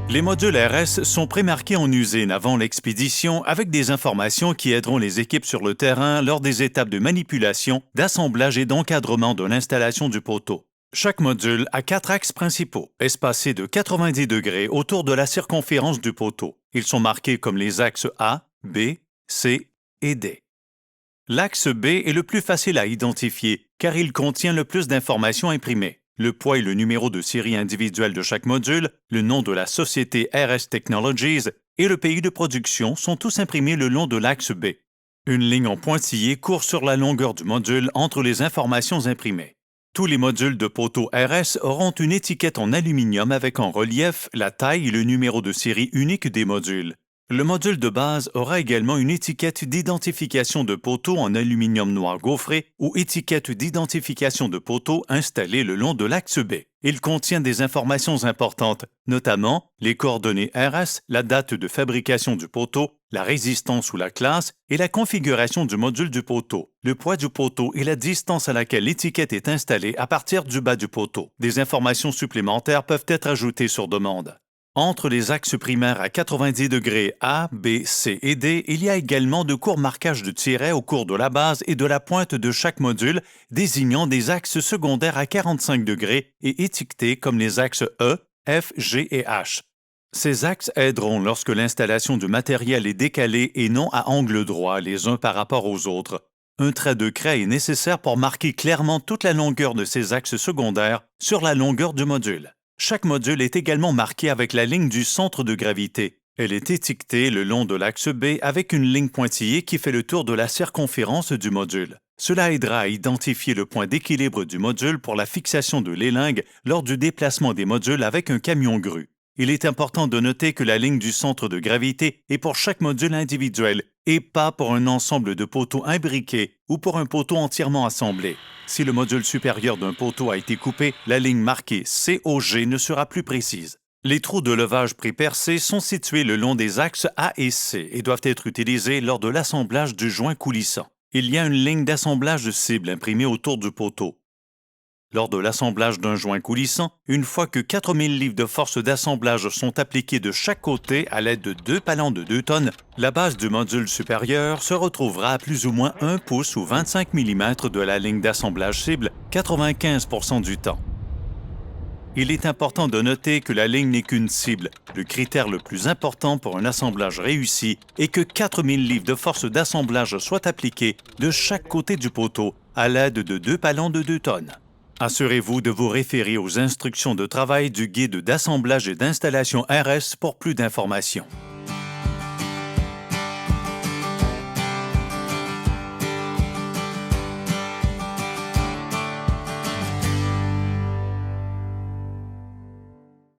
Les modules RS sont prémarqués en usine avant l'expédition avec des informations qui aideront les équipes sur le terrain lors des étapes de manipulation, d'assemblage et d'encadrement de l'installation du poteau. Chaque module a 4 axes principaux, espacés de 90 degrés autour de la circonférence du poteau. Ils sont marqués comme les axes A, B, C et D. L'axe B est le plus facile à identifier car il contient le plus d'informations imprimées. Le poids et le numéro de série individuel de chaque module, le nom de la société RS Technologies et le pays de production sont tous imprimés le long de l'axe B. Une ligne en pointillé court sur la longueur du module entre les informations imprimées. Tous les modules de poteau RS auront une étiquette en aluminium avec en relief la taille et le numéro de série unique des modules. Le module de base aura également une étiquette d'identification de poteau en aluminium noir gaufré ou étiquette d'identification de poteau installée le long de l'axe B. Il contient des informations importantes, notamment les coordonnées RS, la date de fabrication du poteau, la résistance ou la classe et la configuration du module du poteau, le poids du poteau et la distance à laquelle l'étiquette est installée à partir du bas du poteau. Des informations supplémentaires peuvent être ajoutées sur demande. Entre les axes primaires à 90 degrés A, B, C et D, il y a également de courts marquages de tirets au cours de la base et de la pointe de chaque module, désignant des axes secondaires à 45 degrés et étiquetés comme les axes E, F, G et H. Ces axes aideront lorsque l'installation du matériel est décalée et non à angle droit les uns par rapport aux autres. Un trait de craie est nécessaire pour marquer clairement toute la longueur de ces axes secondaires sur la longueur du module. Chaque module est également marqué avec la ligne du centre de gravité. Elle est étiquetée le long de l'axe B avec une ligne pointillée qui fait le tour de la circonférence du module. Cela aidera à identifier le point d'équilibre du module pour la fixation de l'élingue lors du déplacement des modules avec un camion grue. Il est important de noter que la ligne du centre de gravité est pour chaque module individuel et pas pour un ensemble de poteaux imbriqués ou pour un poteau entièrement assemblé. Si le module supérieur d'un poteau a été coupé, la ligne marquée COG ne sera plus précise. Les trous de levage prépercés sont situés le long des axes A et C et doivent être utilisés lors de l'assemblage du joint coulissant. Il y a une ligne d'assemblage de cible imprimée autour du poteau. Lors de l'assemblage d'un joint coulissant, une fois que 4000 livres de force d'assemblage sont appliqués de chaque côté à l'aide de 2 palans de 2 tonnes, la base du module supérieur se retrouvera à plus ou moins 1 pouce ou 25 mm de la ligne d'assemblage cible 95% du temps. Il est important de noter que la ligne n'est qu'une cible. Le critère le plus important pour un assemblage réussi est que 4000 livres de force d'assemblage soient appliqués de chaque côté du poteau à l'aide de 2 palans de 2 tonnes. Assurez-vous de vous référer aux instructions de travail du guide d'assemblage et d'installation RS pour plus d'informations.